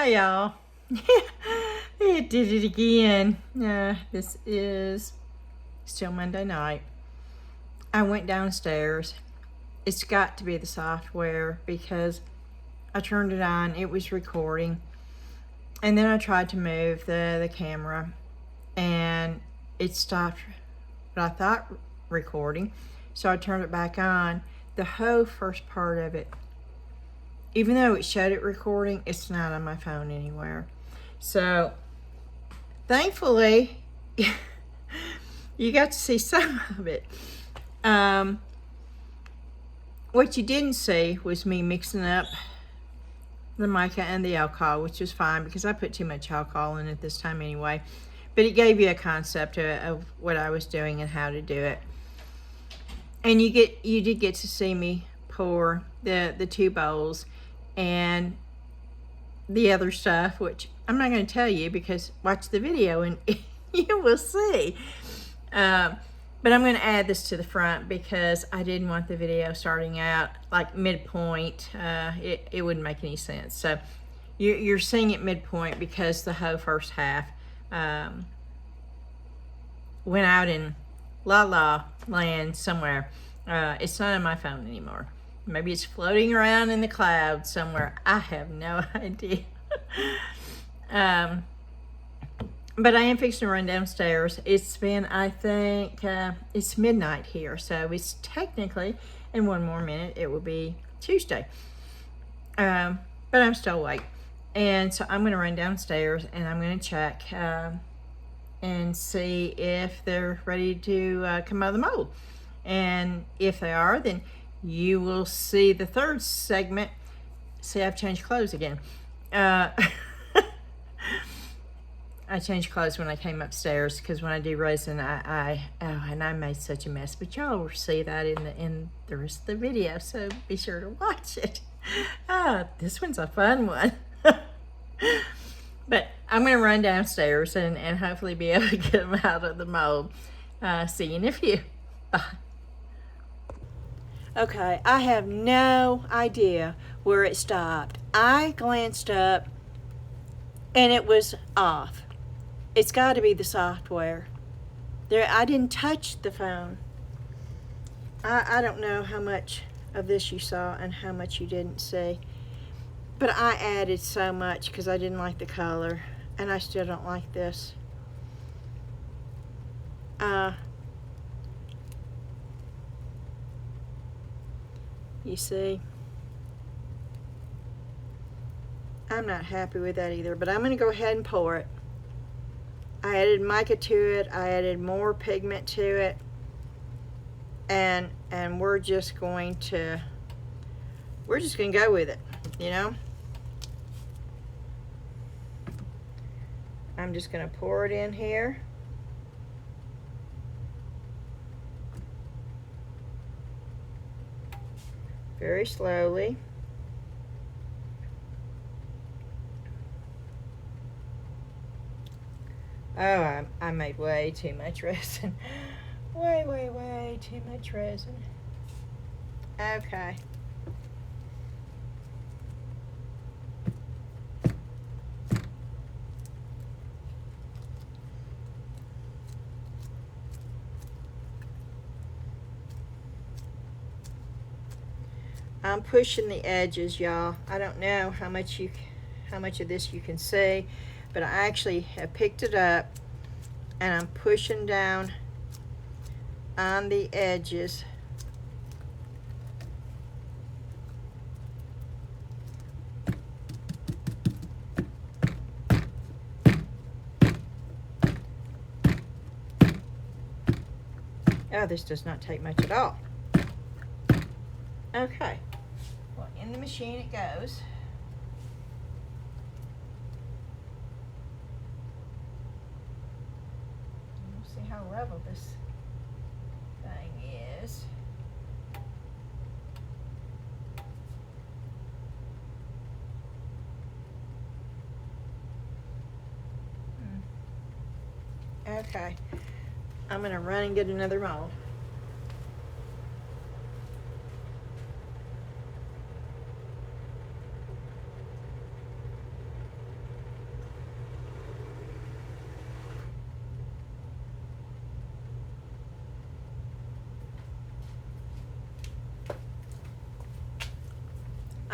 Hi y'all. It did it again. This is still Monday night. I went downstairs. It's got to be the software because I turned it on, it was recording. And then I tried to move the camera and it stopped what I thought recording. So I turned it back on. The whole first part of it, even though it showed it recording, it's not on my phone anywhere. So thankfully, you got to see some of it. What you didn't see was me mixing up the mica and the alcohol, which was fine because I put too much alcohol in it this time anyway. But it gave you a concept of what I was doing and how to do it. And you did get to see me pour the two bowls and the other stuff, which I'm not going to tell you because watch the video and you will see. But I'm going to add this to the front because I didn't want the video starting out like midpoint. It wouldn't make any sense. So you're seeing it midpoint because the whole first half went out in La La Land somewhere. It's not on my phone anymore. Maybe it's floating around in the clouds somewhere. I have no idea. But I am fixing to run downstairs. It's been, I think, it's midnight here. So it's technically, in one more minute, it will be Tuesday. But I'm still awake. And so I'm going to run downstairs and I'm going to check and see if they're ready to come out of the mold. And if they are, then you will see the third segment. See, I've changed clothes again. I changed clothes when I came upstairs because when I do resin, and I made such a mess. But y'all will see that in the rest of the video, so be sure to watch it. This one's a fun one. But I'm going to run downstairs and hopefully be able to get them out of the mold. See you in a few. Bye. Okay, I have no idea where it stopped. I glanced up and it was off. It's got to be the software. I didn't touch the phone. I don't know how much of this you saw and how much you didn't see. But I added so much because I didn't like the color. And I still don't like this. You see? I'm not happy with that either, but I'm going to go ahead and pour it. I added mica to it. I added more pigment to it. And we're just going to go with it, you know? I'm just going to pour it in here. Very slowly. Oh, I made way too much resin. Way too much resin. Okay. I'm pushing the edges, y'all. I don't know how much of this you can see, but I actually have picked it up and I'm pushing down on the edges. Oh, this does not take much at all. Okay. Well, in the machine it goes. We'll see how level this thing is. Okay. I'm going to run and get another mold.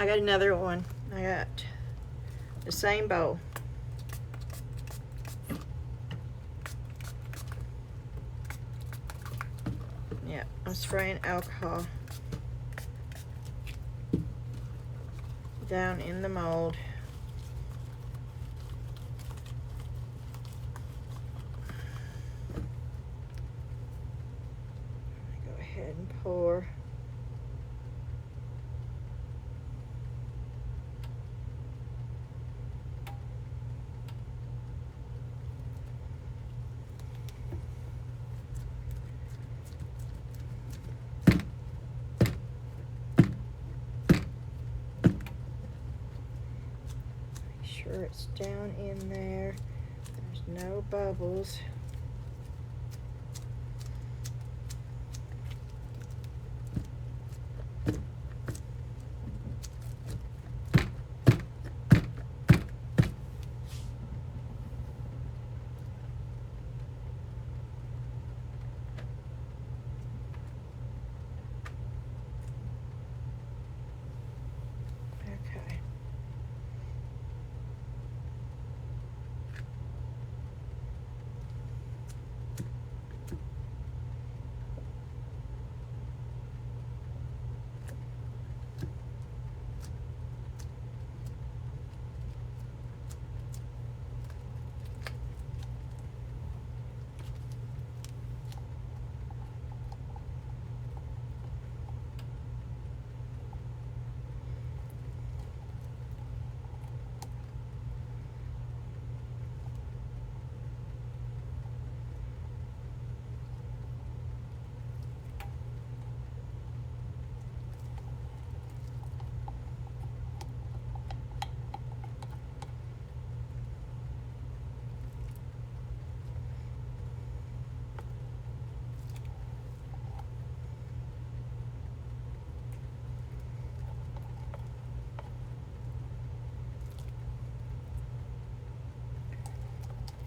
I got another one. I got the same bowl. Yeah, I'm spraying alcohol down in the mold. Go ahead and pour. Sure it's down in there. There's no bubbles. Okay.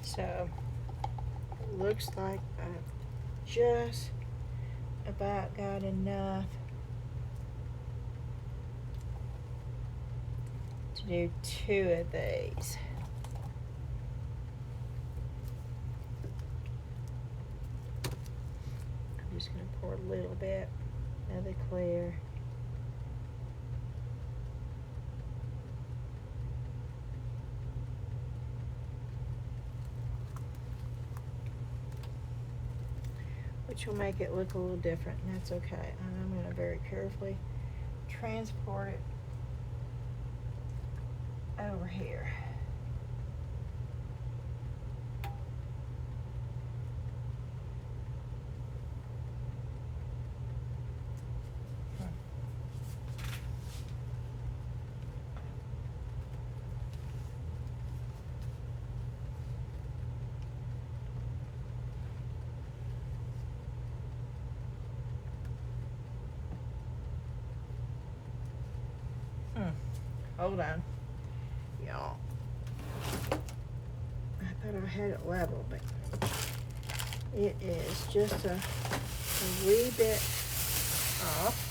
So, it looks like I've just about got enough to do 2 of these. I'm just going to pour a little bit of the clear. Which will make it look a little different, and that's okay. And I'm going to very carefully transport it over here. Hold on, y'all. I thought I had it level, but it is just a wee bit off.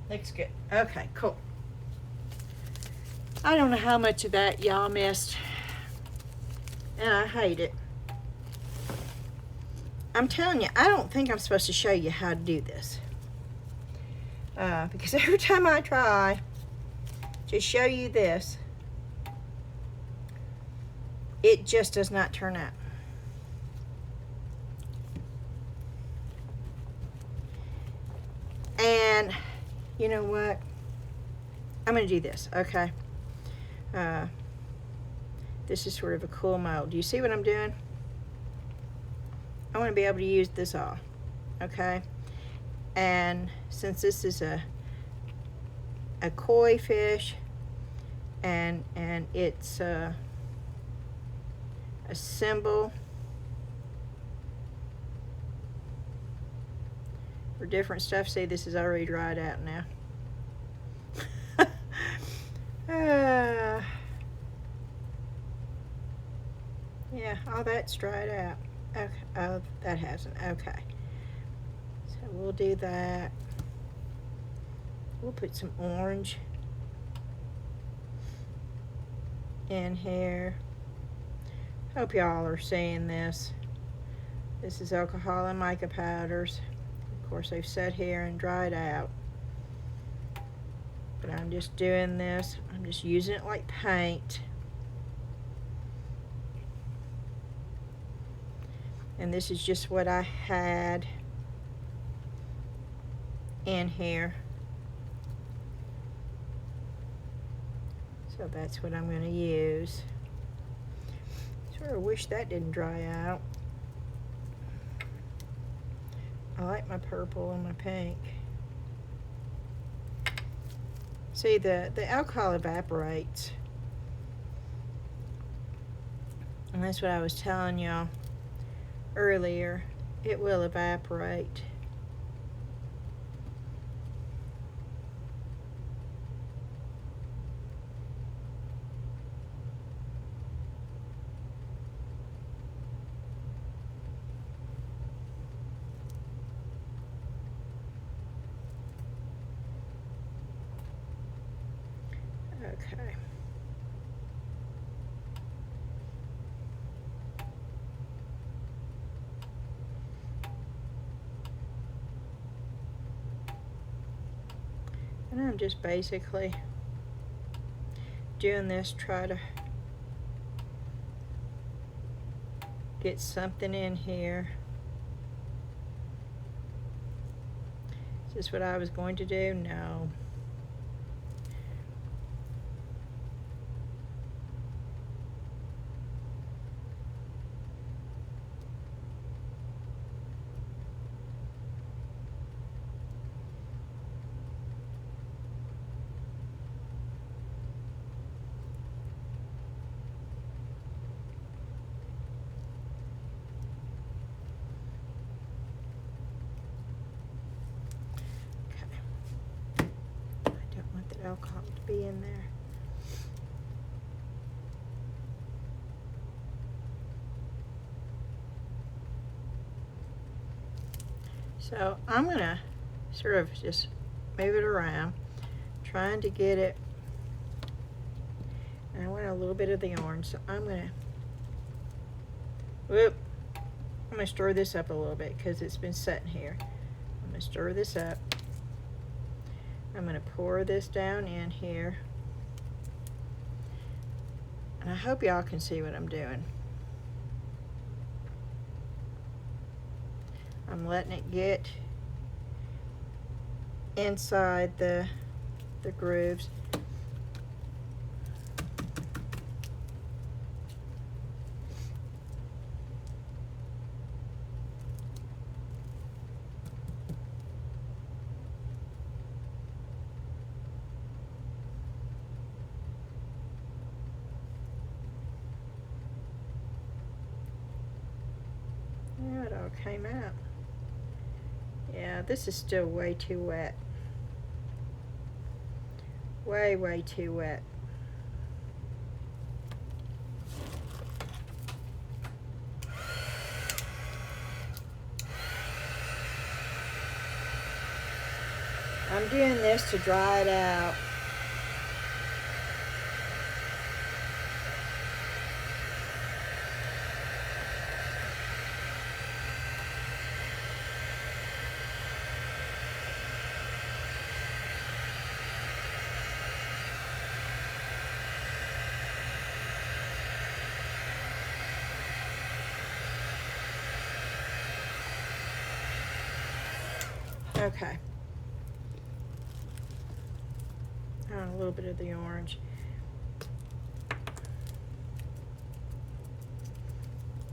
Looks good. Okay, cool. I don't know how much of that y'all missed, and I hate it. I'm telling you, I don't think I'm supposed to show you how to do this. Because every time I try to show you this, it just does not turn out. And you know what? I'm going to do this, okay? This is sort of a cool mold. Do you see what I'm doing? I want to be able to use this all, okay? And since this is a koi fish, and it's a symbol for different stuff. See, this is already dried out now. Yeah, all that's dried out. Okay, oh, that hasn't. Okay. So we'll do that. We'll put some orange in here. Hope y'all are seeing this. This is alcohol and mica powders. Of course, they've sat here and dried out. But I'm just doing this. I'm just using it like paint. And this is just what I had in here. So that's what I'm going to use. Sort of wish that didn't dry out. I like my purple and my pink. See, the alcohol evaporates. And that's what I was telling y'all earlier. It will evaporate. Okay. And I'm just basically doing this, try to get something in here. Is this what I was going to do? No. Alcohol to be in there. So I'm gonna sort of just move it around, trying to get it. And I want a little bit of the orange, so I'm gonna stir this up a little bit because it's been sitting here. I'm gonna stir this up. I'm going to pour this down in here. And I hope y'all can see what I'm doing. I'm letting it get inside the grooves. It all came out. Yeah, this is still way too wet. Way too wet. I'm doing this to dry it out. Okay. A little bit of the orange.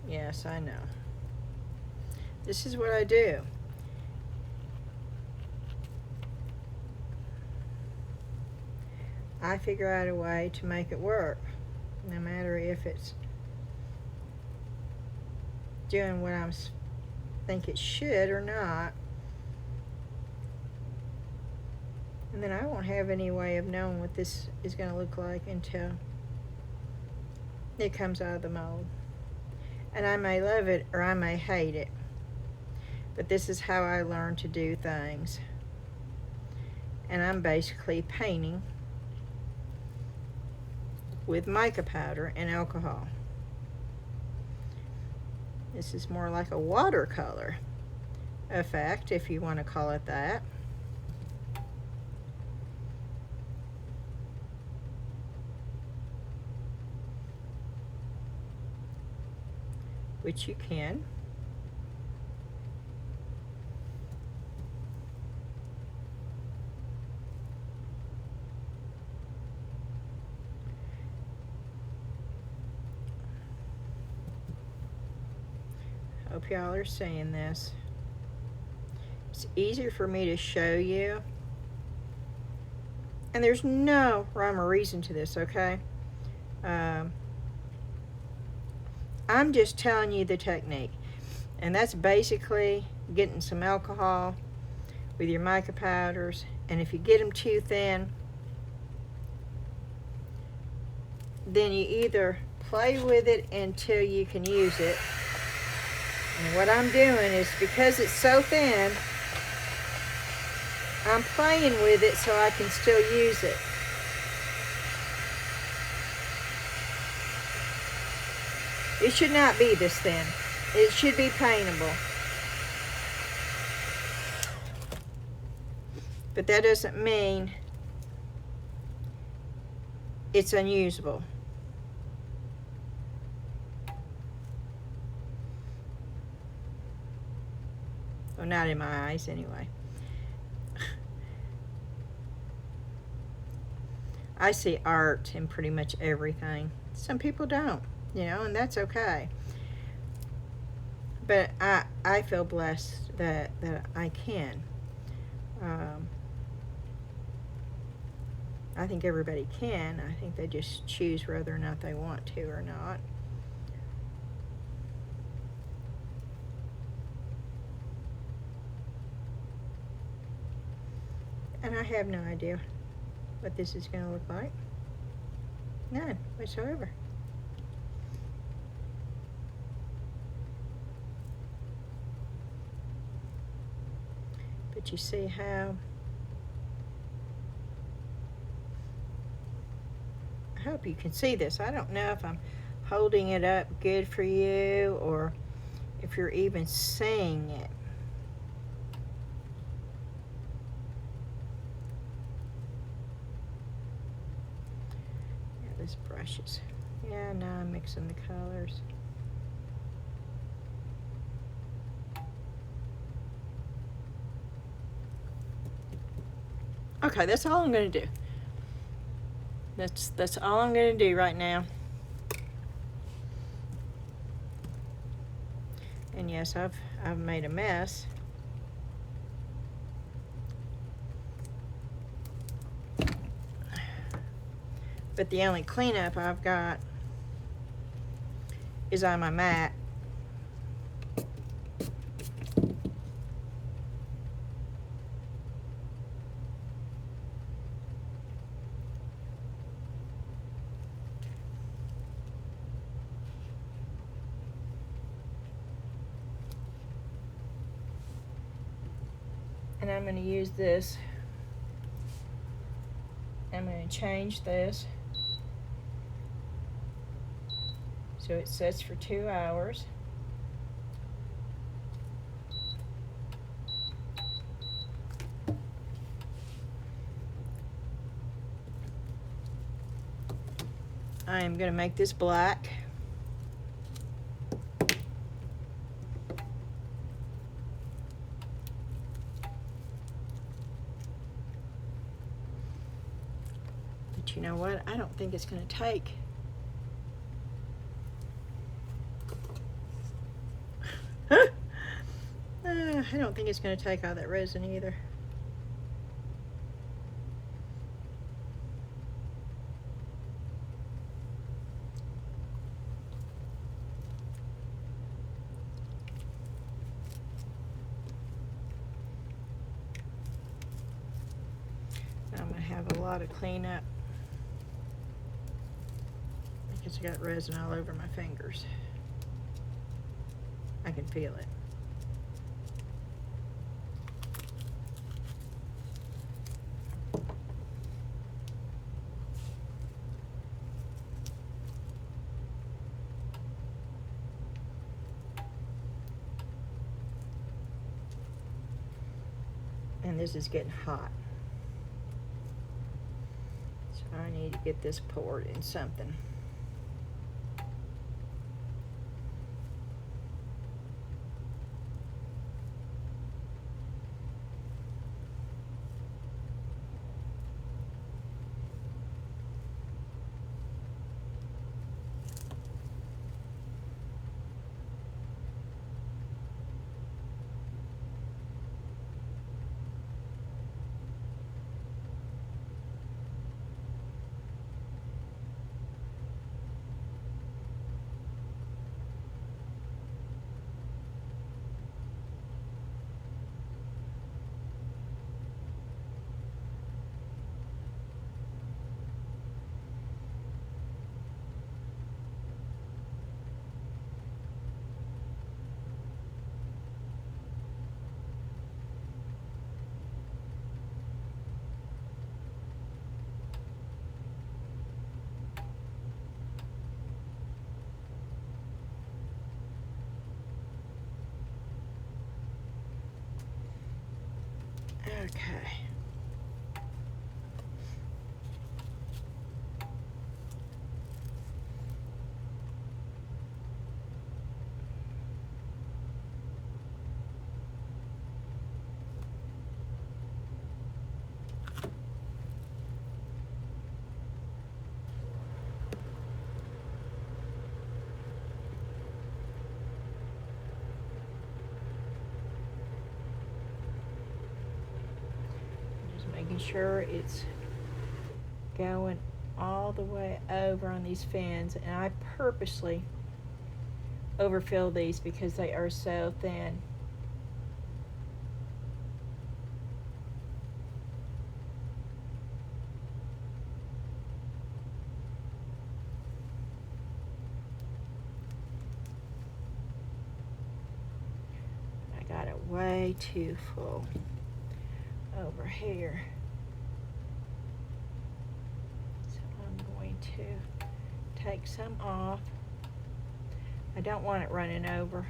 Yes, I know. This is what I do. I figure out a way to make it work, no matter if it's doing what I think it should or not. And then I won't have any way of knowing what this is going to look like until it comes out of the mold. And I may love it or I may hate it. But this is how I learned to do things. And I'm basically painting with mica powder and alcohol. This is more like a watercolor effect, if you want to call it that. Which you can. Hope y'all are seeing this. It's easier for me to show you. And there's no rhyme or reason to this, okay? I'm just telling you the technique. And that's basically getting some alcohol with your mica powders. And if you get them too thin, then you either play with it until you can use it. And what I'm doing is, because it's so thin, I'm playing with it so I can still use it. It should not be this thin. It should be paintable. But that doesn't mean it's unusable. Well, not in my eyes anyway. I see art in pretty much everything. Some people don't, you know, and that's okay. But I feel blessed that I can. I think everybody can. I think they just choose whether or not they want to or not. And I have no idea what this is going to look like. None whatsoever. But you see how I hope you can see this. I don't know if I'm holding it up good for you or if you're even seeing it. Yeah, this brush is, yeah, now I'm mixing the colors. Okay, that's all I'm going to do. That's all I'm going to do right now. And yes, I've made a mess. But the only cleanup I've got is on my mat. And I'm going to use this. I'm going to change this so it sets for 2 hours. I am going to make this black. But you know what? I don't think it's going to take. I don't think it's going to take all that resin either. have a lot of cleanup because I got resin all over my fingers. I can feel it. And this is getting hot. So I need to get this poured in something. Okay. Making sure it's going all the way over on these fins, and I purposely overfill these because they are so thin. I got it way too full over here. So I'm going to take some off. I don't want it running over.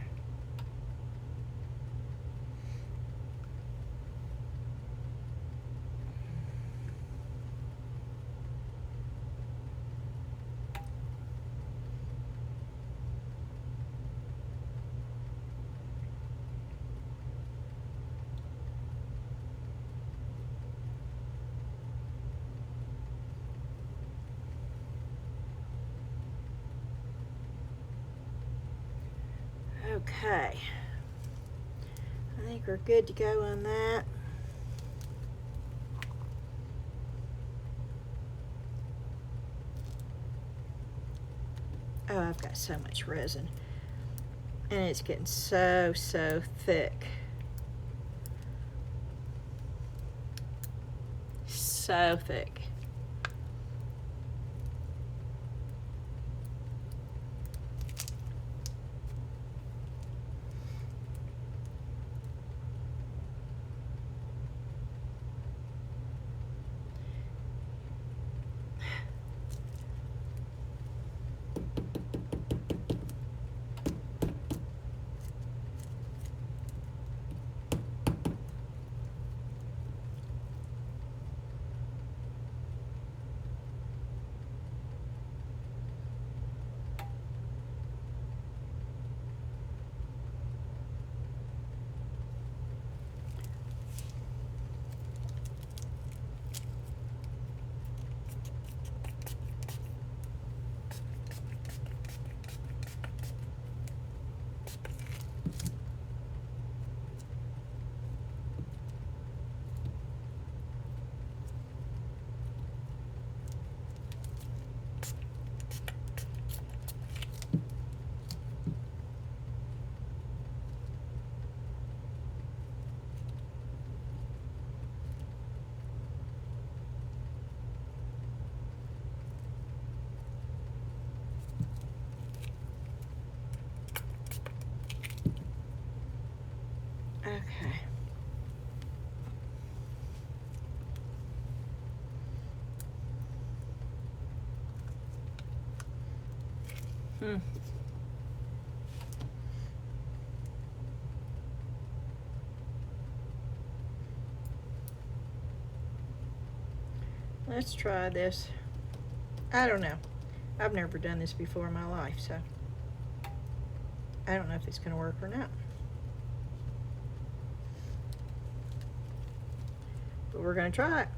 Okay, I think we're good to go on that. Oh, I've got so much resin, and it's getting so thick. So thick. Hmm. Let's try this. I don't know. I've never done this before in my life, so I don't know if it's going to work or not. But we're going to try it.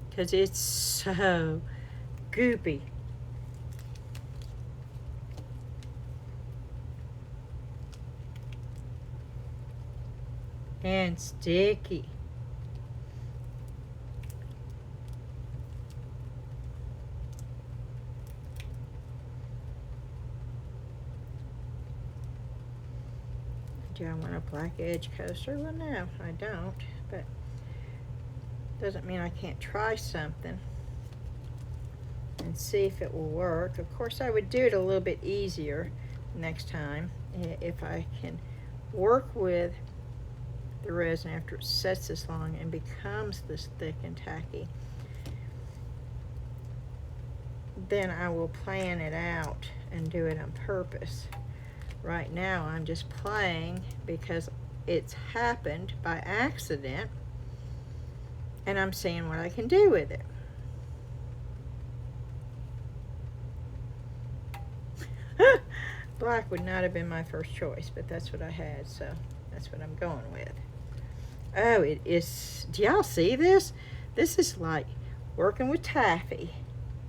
Because it's so goopy. And sticky. Do I want a black edge coaster? Well, no, I don't, but doesn't mean I can't try something and see if it will work. Of course, I would do it a little bit easier next time if I can work with the resin after it sets this long and becomes this thick and tacky. Then I will plan it out and do it on purpose. Right now I'm just playing because it's happened by accident and I'm seeing what I can do with it. Black would not have been my first choice, but that's what I had, so that's what I'm going with. Oh, it is, do y'all see this? This is like working with taffy.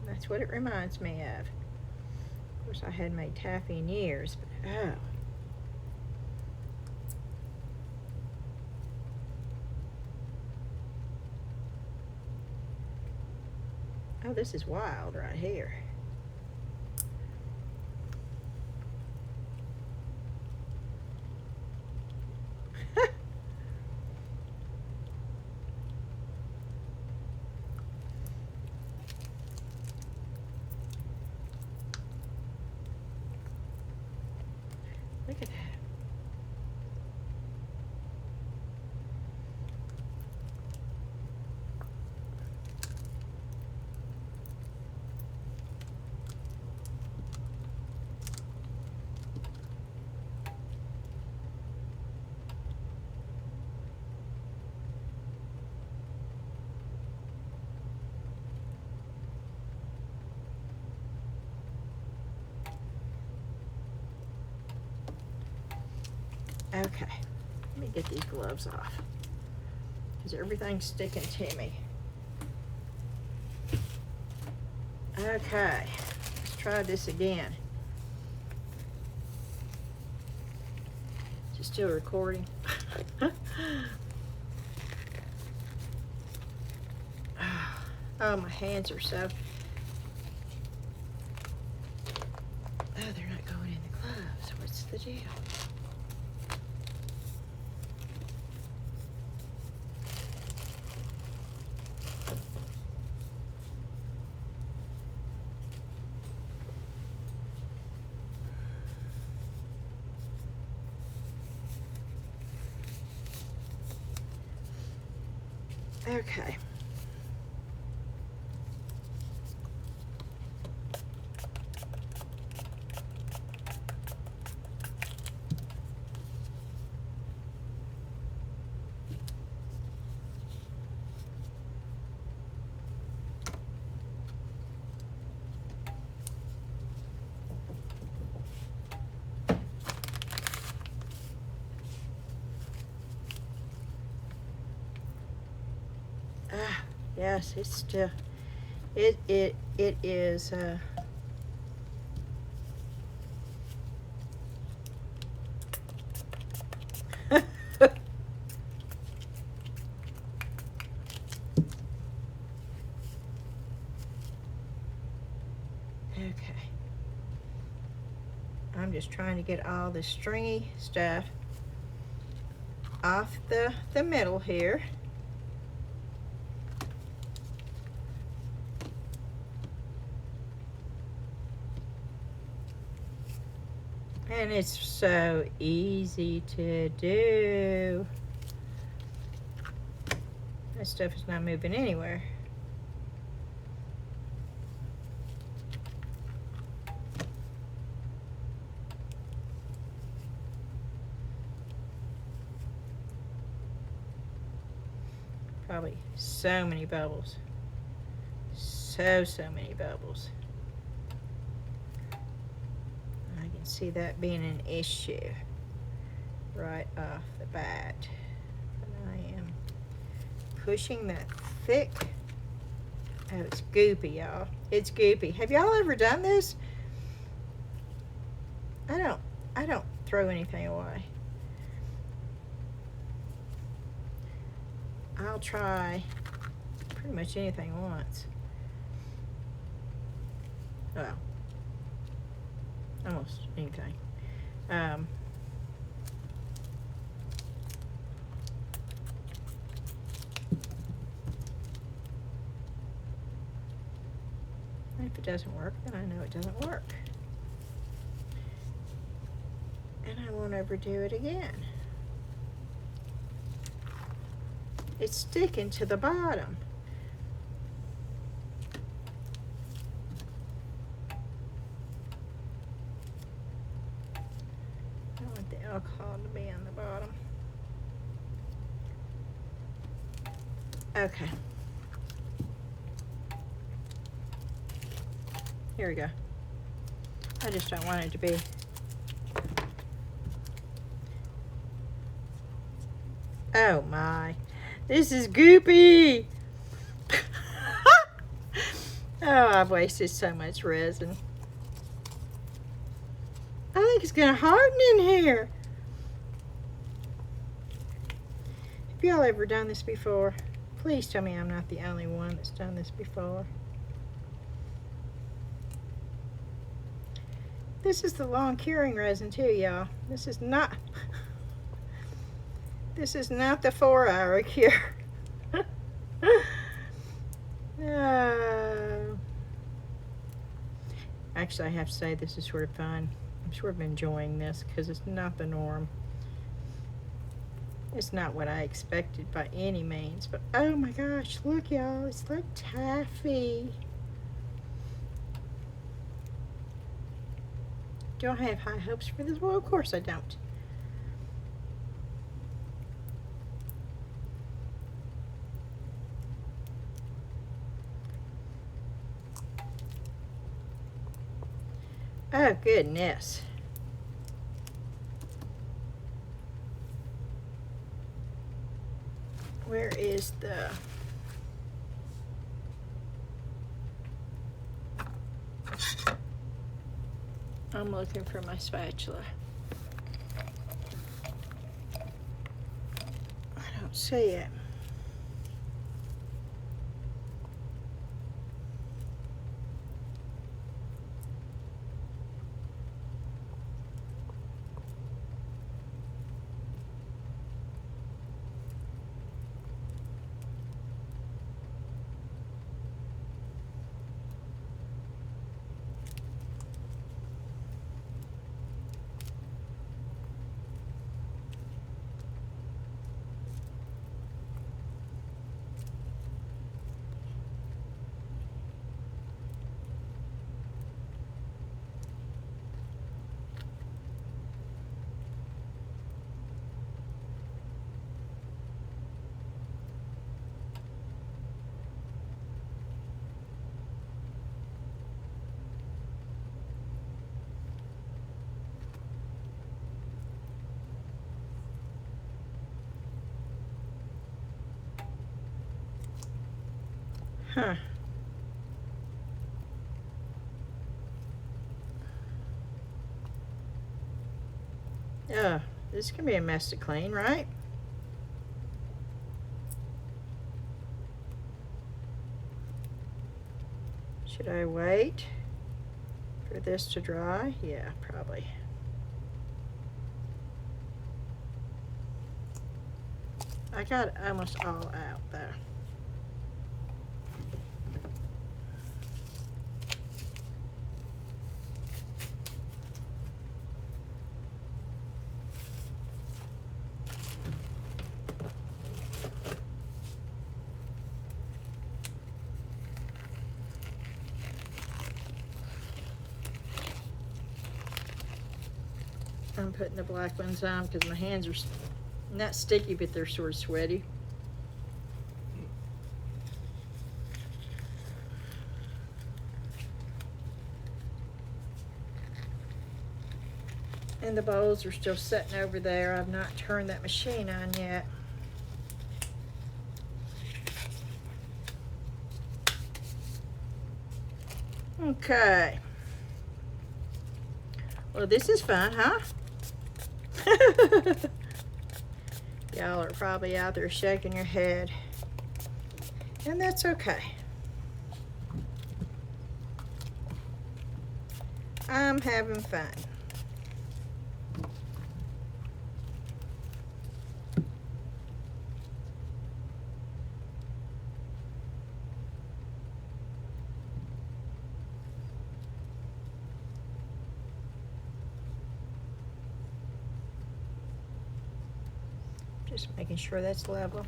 That's what it reminds me of. Of course, I hadn't made taffy in years, but oh. Oh, this is wild right here. Look at that. Okay, let me get these gloves off because everything's sticking to me. Okay, let's try this again. Is it still recording? Oh, my hands are so... Oh, they're not going in the gloves. What's the deal? Okay. Yes, it's still, it is, okay. I'm just trying to get all the stringy stuff off the middle here. And it's so easy to do. That stuff is not moving anywhere. Probably so many bubbles. So many bubbles. I can see that being an issue right off the bat. And I am pushing that thick. Oh, it's goopy, y'all. It's goopy. Have y'all ever done this? I don't throw anything away. I'll try pretty much anything once. Well, almost anything. If it doesn't work, then I know it doesn't work. And I won't ever do it again. It's sticking to the bottom. I want the alcohol to be on the bottom. Okay. Here we go. I just don't want it to be. Oh my. This is goopy. Oh, I've wasted so much resin. I think it's gonna harden in here. Have y'all ever done this before? Please tell me I'm not the only one that's done this before. This is the long curing resin too, y'all. This is not the 4-hour cure. No. Actually, I have to say this is sort of fun. I'm sort of enjoying this because it's not the norm. It's not what I expected by any means, but oh my gosh, look y'all, it's like taffy. Do I have high hopes for this? Well, of course I don't. Oh, goodness. Where is the... I'm looking for my spatula. I don't see it. Huh. Yeah, this can be a mess to clean, right? Should I wait for this to dry? Yeah, probably. I got almost all out though. I'm putting the black ones on because my hands are not sticky, but they're sort of sweaty. And the bowls are still sitting over there. I've not turned that machine on yet. Okay. Well, this is fun, huh? Y'all are probably out there shaking your head. And that's okay. I'm having fun. Just making sure that's level.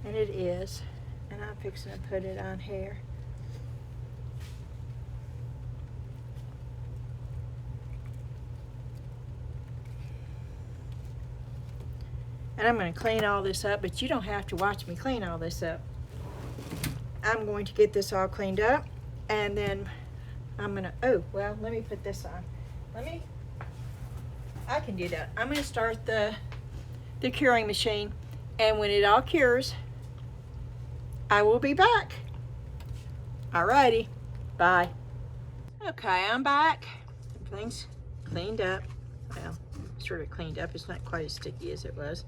And it is. And I'm fixing to put it on here. And I'm going to clean all this up, but you don't have to watch me clean all this up. I'm going to get this all cleaned up, and then I'm going to, oh, well, let me put this on. I can do that. I'm going to start the curing machine, and when it all cures, I will be back. Alrighty, bye. Okay, I'm back. Everything's cleaned up. Well, sort of cleaned up. It's not quite as sticky as it was.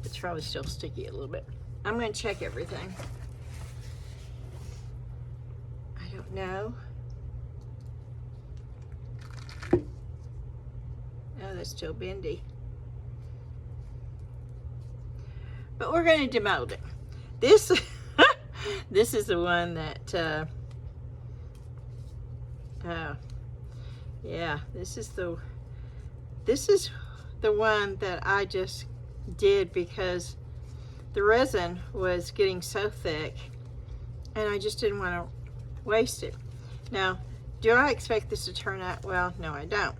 It's probably still sticky a little bit. I'm going to check everything. I don't know. Oh, that's still bendy. But we're going to demold it. This, this is the one that, yeah, this is the one that I just did because the resin was getting so thick and I just didn't want to waste it. Now, do I expect this to turn out well? No, I don't.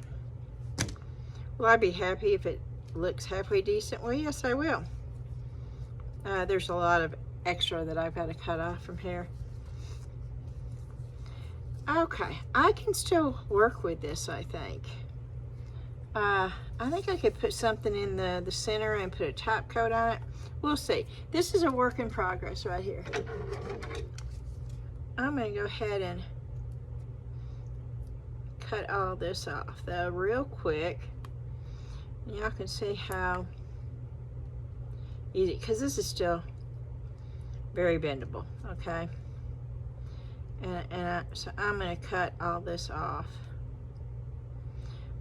Will I be happy if it looks halfway decent? Well, yes, I will. There's a lot of extra that I've got to cut off from here. Okay, I can still work with this, I think. I think I could put something in the center and put a top coat on it. We'll see. This is a work in progress right here. I'm going to go ahead and cut all this off though real quick. Y'all can see how easy, because this is still very bendable, okay? So I'm going to cut all this off.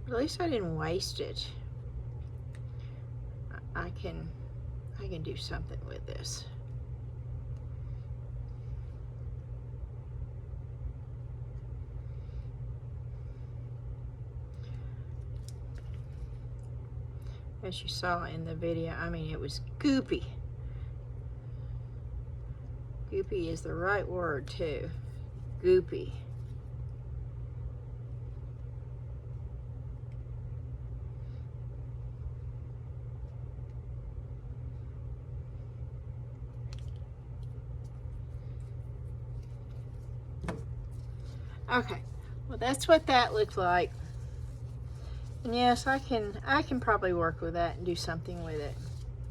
But at least I didn't waste it. I can do something with this. As you saw in the video, I mean, it was goopy. Goopy is the right word too. Goopy. Okay, well that's what that looked like. And yes, I can probably work with that and do something with it.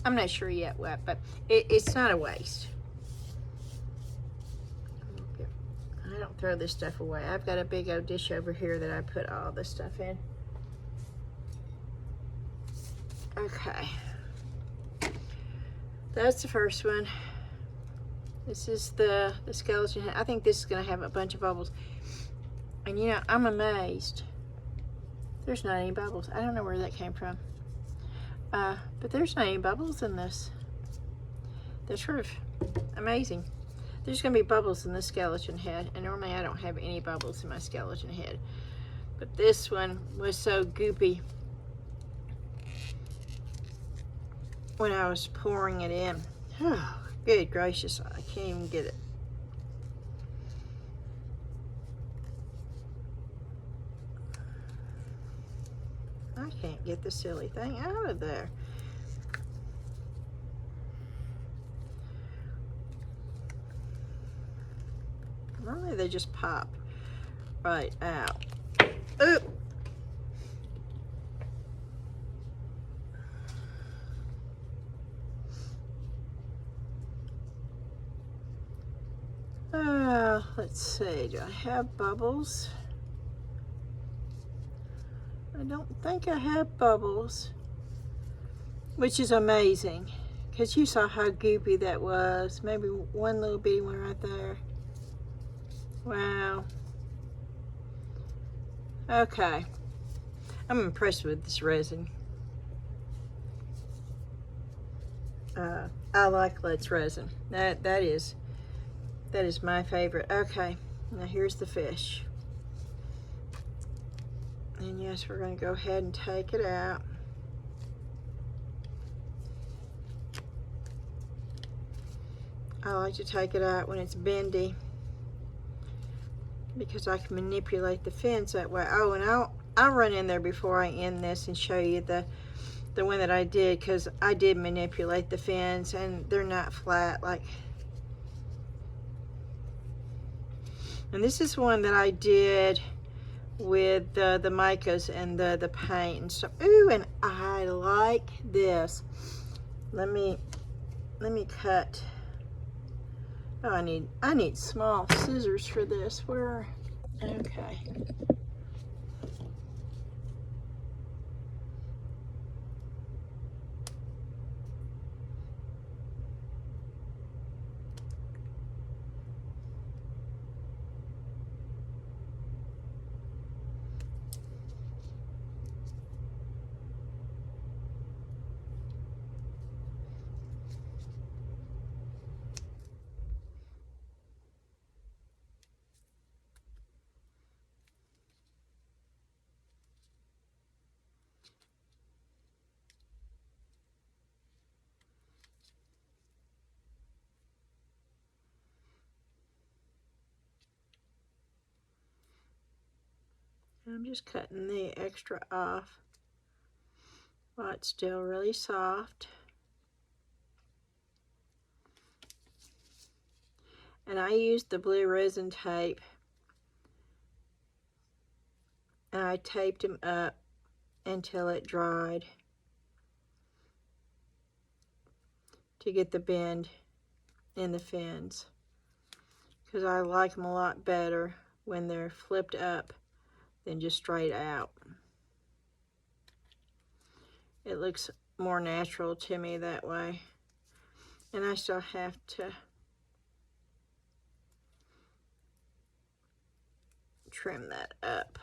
I'm not sure yet what, but it's not a waste. I don't throw this stuff away. I've got a big old dish over here that I put all this stuff in. Okay. That's the first one. This is the skeleton head. I think this is going to have a bunch of bubbles. And you know, I'm amazed. There's not any bubbles. I don't know where that came from. But there's not any bubbles in this. That's sort of amazing. There's going to be bubbles in the skeleton head. And normally I don't have any bubbles in my skeleton head. But this one was so goopy when I was pouring it in. Oh, good gracious. I can't even get it. I can't get the silly thing out of there. Normally they just pop right out. Oop! Let's see, do I have bubbles? I don't think I have bubbles, which is amazing because you saw how goopy that was. Maybe one little bitty one right there. Wow. Okay. I'm impressed with this resin. I like Let's Resin. That is my favorite. Okay, now here's the fish. And yes, we're going to go ahead and take it out. I like to take it out when it's bendy because I can manipulate the fins that way. Oh, and I'll run in there before I end this and show you the one that I did, because I did manipulate the fins and they're not flat like. And this is one that I did with the micas and the paint and stuff. Ooh, and I like this. Let me cut. Oh, I need small scissors for this. Where? Okay. I'm just cutting the extra off while it's still really soft. And I used the blue resin tape, and I taped them up until it dried to get the bend in the fins, because I like them a lot better when they're flipped up than just straight out. It looks more natural to me that way. And I still have to trim that up.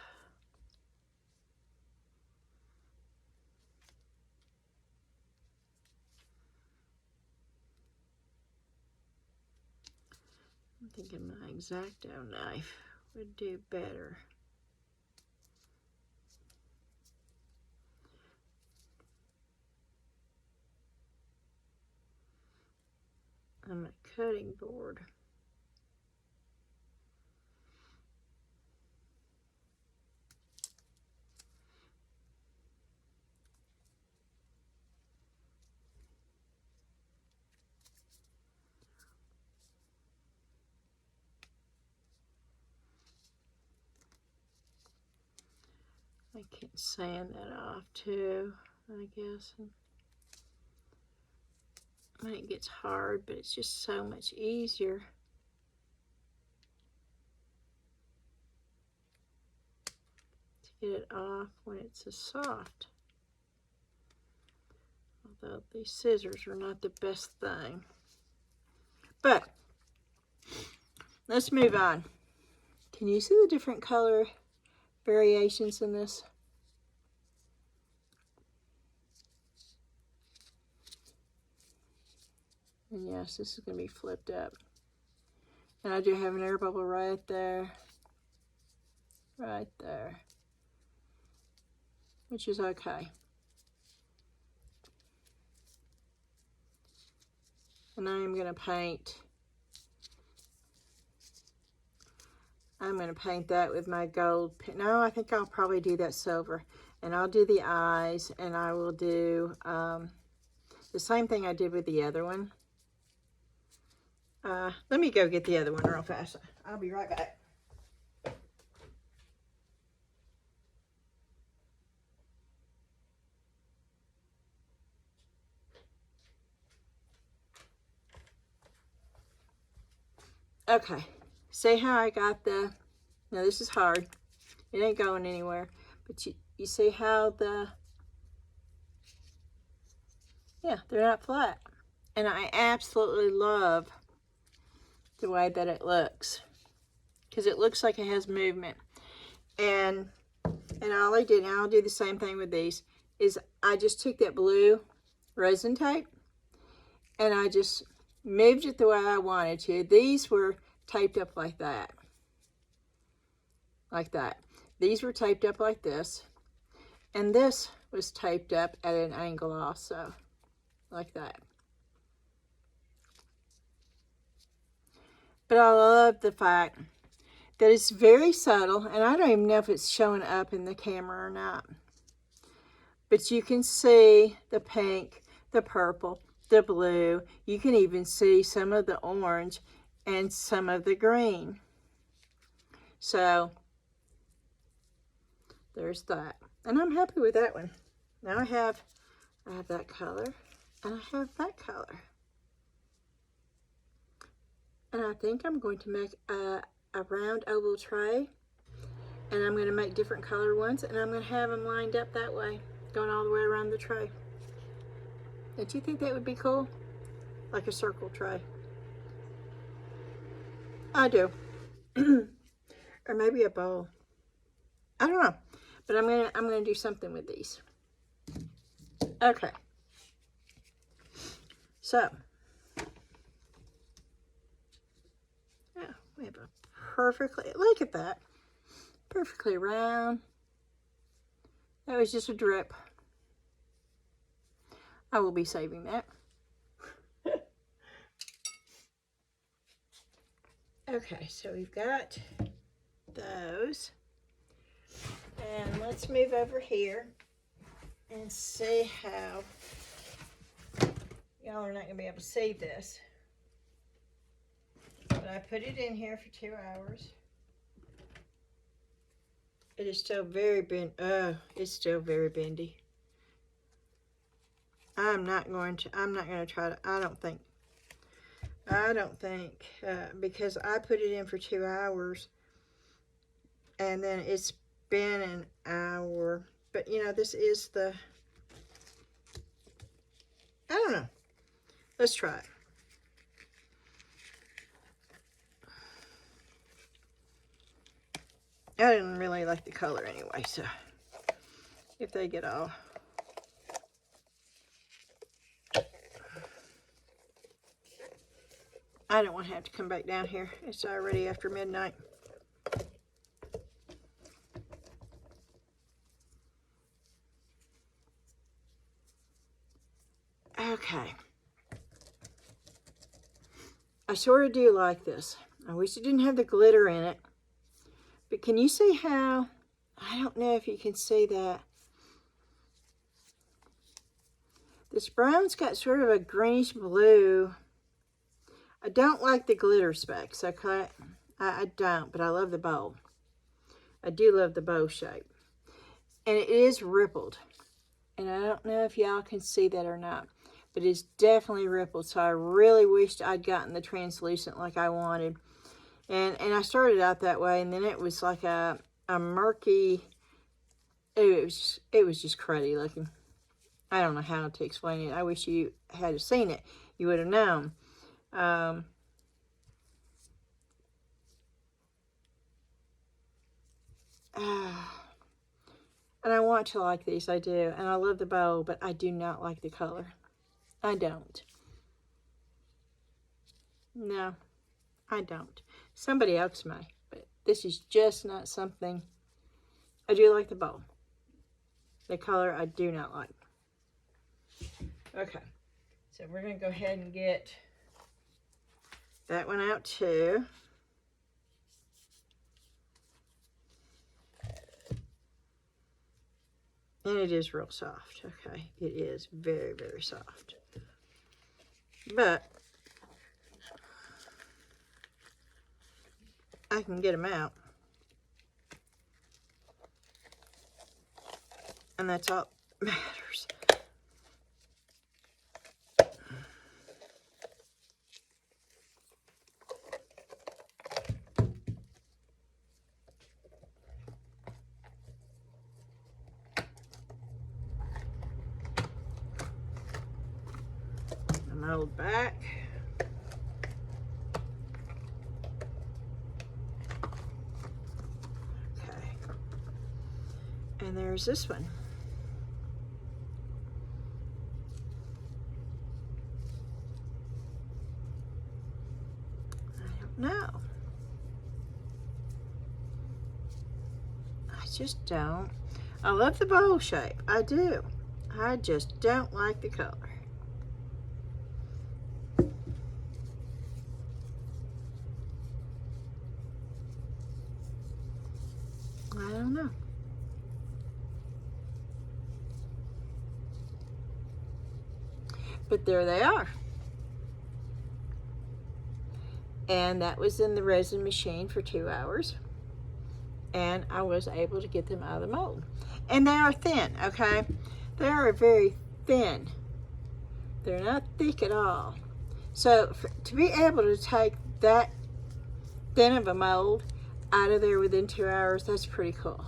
I'm thinking my X-Acto knife would do better. On a cutting board. I can sand that off too, I guess. When it gets hard, but it's just so much easier. To get it off when it's so soft. Although these scissors are not the best thing. But let's move on. Can you see the different color variations in this? And yes, this is going to be flipped up. And I do have an air bubble right there. Right there. Which is okay. And I am going to paint. I'm going to paint that with my gold. No, I think I'll probably do that silver. And I'll do the eyes, and I will do the same thing I did with the other one. Let me go get the other one real fast. I'll be right back. Okay, See how I got the, now this is hard. It ain't going anywhere. But you see how yeah, they're not flat. And I absolutely love the way that it looks, because it looks like it has movement. And all I did, and I'll do the same thing with these, is I just took that blue resin tape and I just moved it the way I wanted to. These were taped up like that. Like that. These were taped up like this. And this was taped up at an angle also. Like that. But I love the fact that it's very subtle, and I don't even know if it's showing up in the camera or not. But you can see the pink, the purple, the blue. You can even see some of the orange and some of the green. So there's that. And I'm happy with that one. Now I have that color and I have that color. And I think I'm going to make a round oval tray. And I'm going to make different color ones, and I'm going to have them lined up that way, going all the way around the tray. Don't you think that would be cool? Like a circle tray. I do. Or maybe a bowl. I don't know. But I'm gonna do something with these. Okay. So yeah, we have a perfectly, look at that. Perfectly round. That was just a drip. I will be saving that. Okay, so we've got those. And let's move over here and see how, y'all are not going to be able to see this. But I put it in here for 2 hours. It is still very it's still very bendy. I'm not going to try to, I don't think, because I put it in for 2 hours and then it's been an hour. But you know, this is the, I don't know. Let's try it. I didn't really like the color anyway, so if they get all, I don't want to have to come back down here. It's already after midnight. Okay. I sort of do like this. I wish it didn't have the glitter in it. But can you see how, I don't know if you can see that. This brown's got sort of a greenish blue. I don't like the glitter specks, okay? I don't, but I love the bow. I do love the bow shape. And it is rippled. And I don't know if y'all can see that or not. But it's definitely rippled. So I really wished I'd gotten the translucent like I wanted. And I started out that way. And then it was like a murky, it was just cruddy looking. I don't know how to explain it. I wish you had seen it. You would have known. And I want to like these, I do. And I love the bow, but I do not like the color. I don't. No, I don't. Somebody else may, but this is just not something. I do like the bow. The color I do not like. Okay, so we're going to go ahead and get that one out too. And it is real soft, okay? It is very, very soft. But I can get them out. And that's all that matters. mold back. Okay. And there's this one. I don't know. I just don't. I love the bowl shape. I do. I just don't like the color. I don't know. But there they are. And that was in the resin machine for 2 hours. And I was able to get them out of the mold. And they are thin, okay? They are very thin. They're not thick at all. So to be able to take that thin of a mold out of there within 2 hours, that's pretty cool.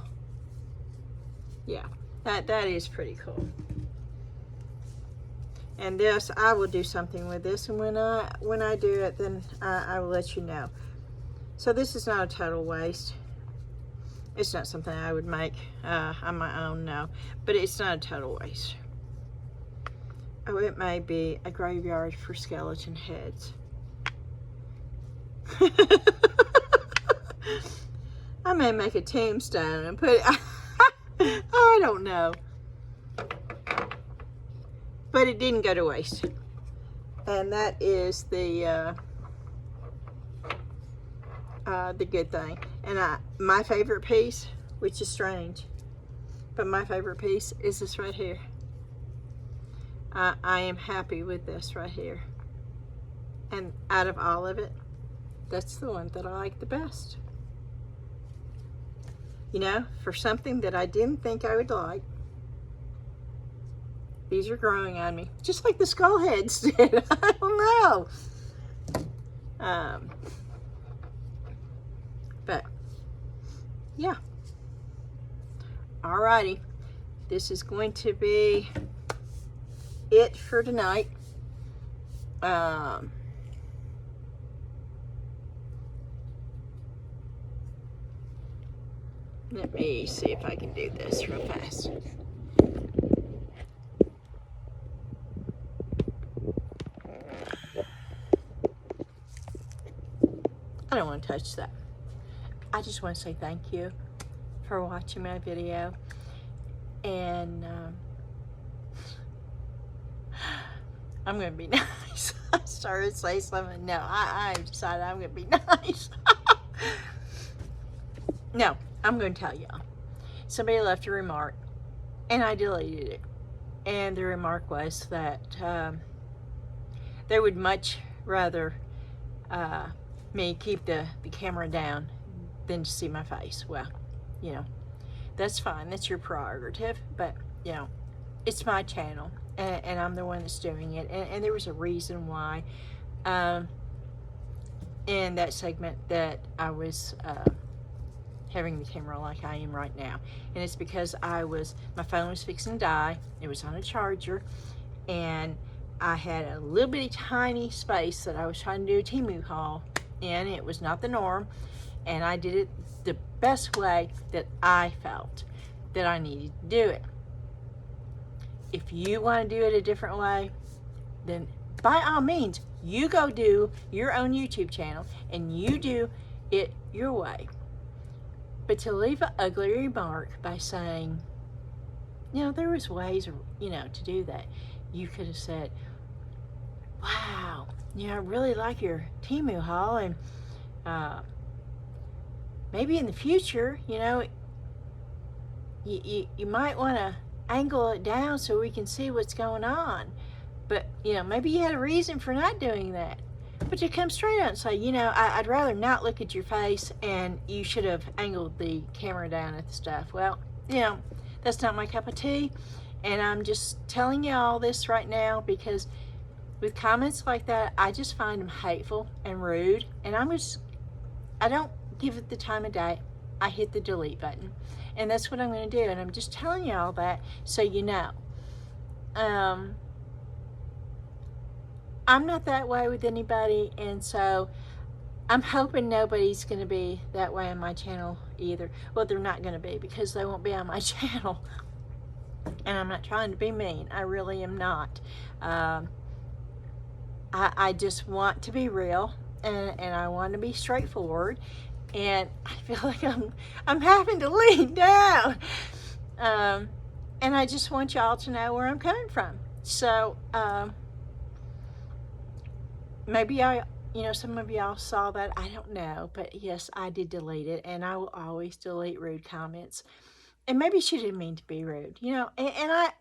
Yeah, that is pretty cool. And this, I will do something with this, and when I do it, then I will let you know. So this is not a total waste. It's not something I would make on my own, no, but it's not a total waste. Oh, it may be a graveyard for skeleton heads. I may make a tombstone and put it, I don't know. But it didn't go to waste. And that is the good thing. And my favorite piece, which is strange, but my favorite piece is this right here. I am happy with this right here. And out of all of it, that's the one that I like the best. You know, for something that I didn't think I would like, these are growing on me. Just like the skull heads did. I don't know. But, yeah. Alrighty. This is going to be it for tonight. Let me see if I can do this real fast. I don't want to touch that. I just want to say thank you for watching my video. And I'm going to be nice. I started to say something. No, I decided I'm going to be nice. No, I'm going to tell y'all. Somebody left a remark, and I deleted it. And the remark was that they would much rather me keep the camera down than to see my face. Well, you know, that's fine. That's your prerogative. But, you know, it's my channel, and I'm the one that's doing it. And there was a reason why in that segment that I was having the camera like I am right now. And it's because my phone was fixing to die. It was on a charger, and I had a little bitty tiny space that I was trying to do a Temu haul in. It was not the norm, and I did it the best way that I felt that I needed to do it. If you want to do it a different way, then by all means, you go do your own YouTube channel and you do it your way. But to leave an ugly remark by saying, you know, there was ways, you know, to do that. You could have said, wow, you know, I really like your Temu haul, and maybe in the future, you know, you might want to angle it down so we can see what's going on. But, you know, maybe you had a reason for not doing that. But you come straight out and say, you know, I'd rather not look at your face, and you should have angled the camera down at the stuff. Well, you know, that's not my cup of tea. And I'm just telling you all this right now because with comments like that, I just find them hateful and rude. And I don't give it the time of day. I hit the delete button. And that's what I'm going to do. And I'm just telling you all that so you know. I'm not that way with anybody, and so I'm hoping nobody's going to be that way on my channel either. Well, they're not going to be, because they won't be on my channel. And I'm not trying to be mean. I really am not. Um, I just want to be real, and I want to be straightforward. And I feel like I'm having to lean down. And I just want y'all to know where I'm coming from. So maybe some of y'all saw that. I don't know. But yes, I did delete it. And I will always delete rude comments. And maybe she didn't mean to be rude, and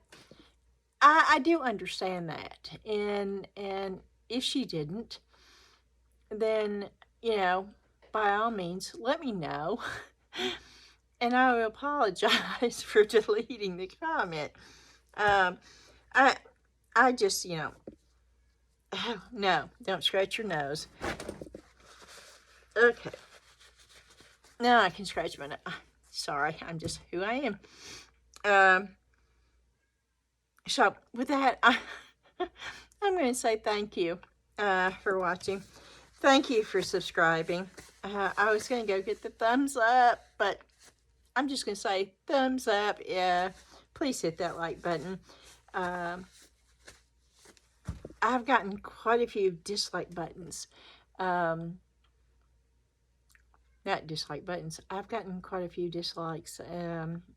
I do understand that. And if she didn't, then, by all means, let me know. And I will apologize for deleting the comment. Um, I just, oh, no, don't scratch your nose. Okay. Now I can scratch my nose. Sorry, I'm just who I am. So with that, I'm going to say thank you for watching. Thank you for subscribing. I was going to go get the thumbs up, but I'm just going to say thumbs up. Yeah, please hit that like button. I've gotten quite a few dislike buttons. Not dislike buttons. I've gotten quite a few dislikes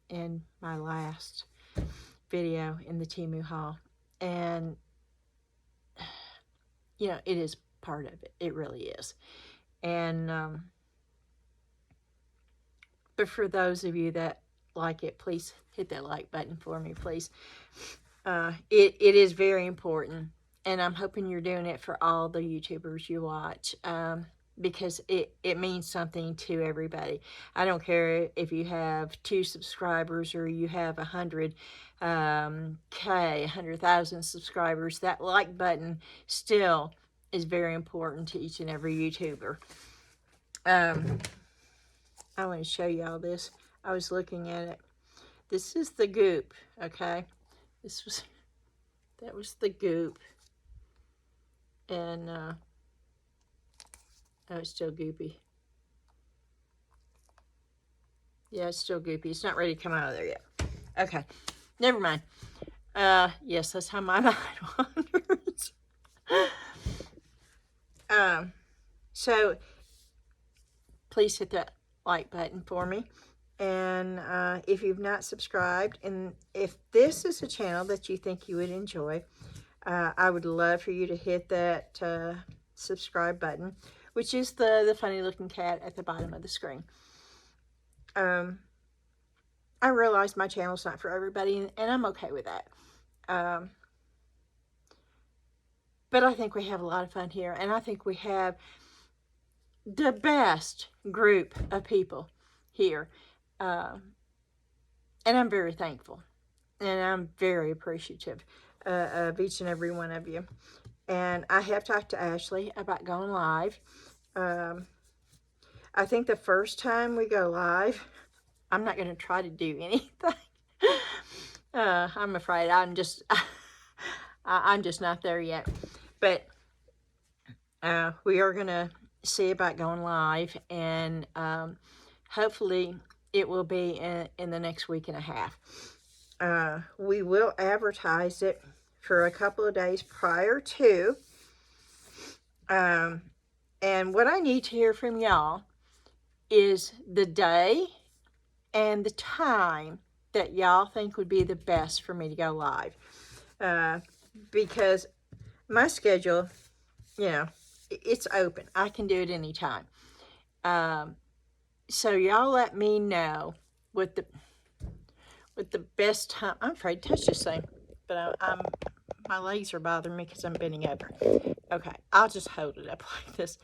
in my last video in the Temu haul. And, it is part of it. It really is. And, but for those of you that like it, please hit that like button for me, please. It is very important. And I'm hoping you're doing it for all the YouTubers you watch. Because it means something to everybody. I don't care if you have 2 subscribers or you have 100,000 subscribers. That like button still is very important to each and every YouTuber. I want to show you all this. I was looking at it. This is the goop, okay? That was the goop. And, oh, it's still goopy. Yeah, it's still goopy. It's not ready to come out of there yet. Okay, never mind. Yes, that's how my mind wanders. So, please hit that like button for me. And if you've not subscribed, and if this is a channel that you think you would enjoy, I would love for you to hit that subscribe button, which is the funny looking cat at the bottom of the screen. I realize my channel's not for everybody, and I'm okay with that. But I think we have a lot of fun here, and I think we have the best group of people here. And I'm very thankful, and I'm very appreciative of each and every one of you. And I have talked to Ashley about going live. I think the first time we go live, I'm not going to try to do anything. I'm afraid I'm just not there yet. But we are going to see about going live, and hopefully it will be in the next week and a half. We will advertise it for a couple of days prior to. And what I need to hear from y'all is the day and the time that y'all think would be the best for me to go live. Because my schedule, it's open. I can do it anytime. So y'all let me know what the best time. I'm afraid to touch this thing, but my legs are bothering me because I'm bending over. Okay, I'll just hold it up like this.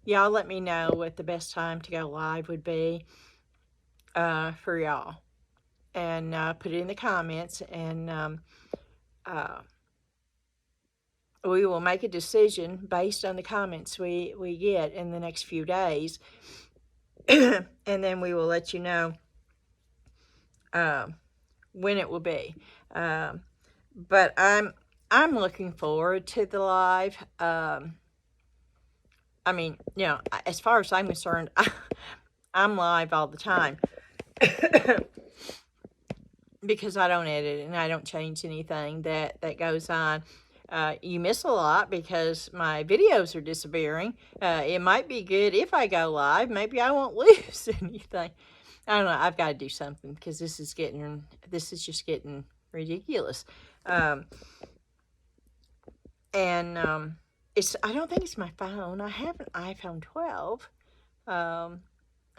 Y'all let me know what the best time to go live would be for y'all. And put it in the comments, and we will make a decision based on the comments we get in the next few days. And then we will let you know when it will be. But I'm I'm looking forward to the live. I mean, you know, as far as I'm concerned, I'm live all the time because I don't edit and I don't change anything that goes on. You miss a lot because my videos are disappearing. It might be good if I go live. Maybe I won't lose anything. I don't know. I've got to do something because this is just getting ridiculous. I don't think it's my phone. I have an iPhone 12. I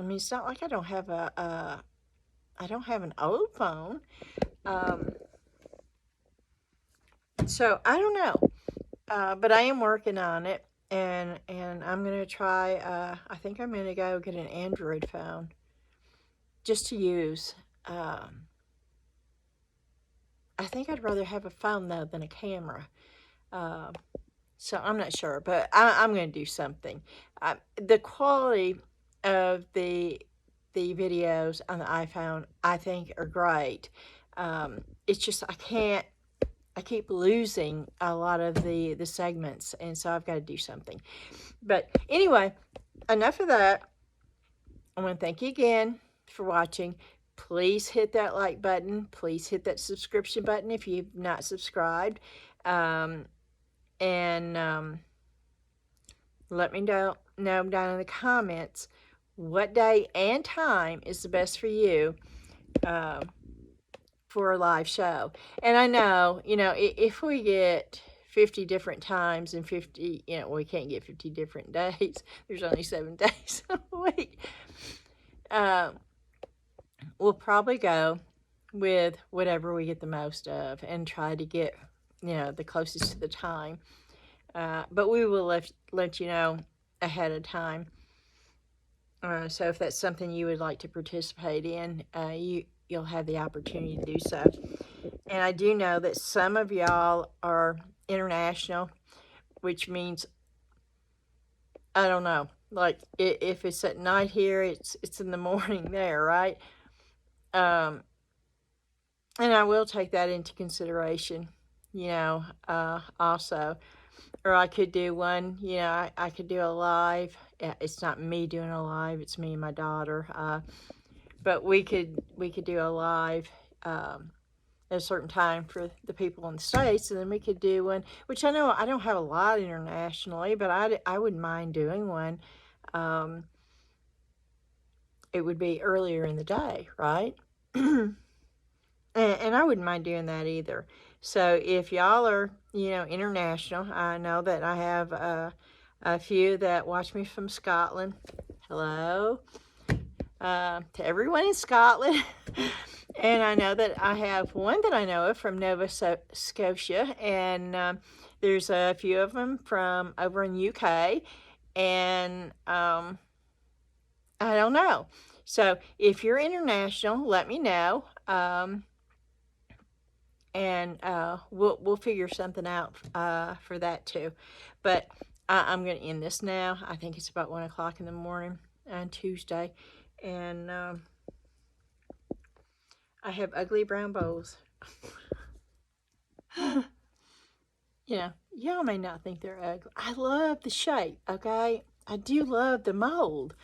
mean, it's not like I don't have I don't have an old phone. So I don't know. But I am working on it, and I'm gonna try. I think I'm gonna go get an Android phone just to use. I think I'd rather have a phone though than a camera. So I'm not sure, but I'm going to do something. The quality of the videos on the iPhone, I think, are great. It's just I keep losing a lot of the segments, and so I've got to do something. But anyway, enough of that. I want to thank you again for watching. Please hit that like button. Please hit that subscription button if you've not subscribed. And let me know down in the comments what day and time is the best for you for a live show. And I know, you know, if we get 50 different times and 50, you know, we can't get 50 different days. There's only 7 days a week. We'll probably go with whatever we get the most of and try to get, you know, the closest to the time. But we will let you know ahead of time. So if that's something you would like to participate in, you'll have the opportunity to do so. And I do know that some of y'all are international, which means, I don't know, like if it's at night here, it's in the morning there, right? And I will take that into consideration, you know, also. Or I could do one, you know, I could do a live. It's not me doing a live, it's me and my daughter. But we could do a live at a certain time for the people in the States, and then we could do one, which I know I don't have a lot internationally, but I wouldn't mind doing one. It would be earlier in the day, right? and I wouldn't mind doing that either. So if y'all are, you know, international, I know that I have a few that watch me from Scotland. Hello to everyone in Scotland. And I know that I have one that I know of from Nova Scotia, and there's a few of them from over in UK, and I don't know. So if you're international, let me know. And we'll figure something out for that too. But I'm going to end this now. I think it's about 1 o'clock in the morning on Tuesday, and I have ugly brown bowls. You know, y'all may not think they're ugly. I love the shape, okay? I do love the mold.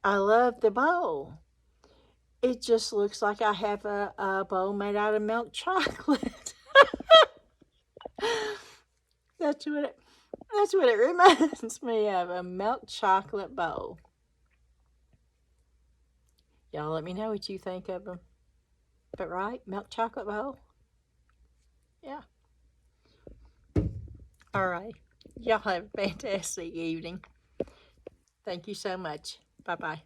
I love the bowl. It just looks like I have a bowl made out of milk chocolate. That's what it reminds me of, a milk chocolate bowl. Y'all let me know what you think of them. But right, milk chocolate bowl? Yeah. All right. Y'all have a fantastic evening. Thank you so much. Bye-bye.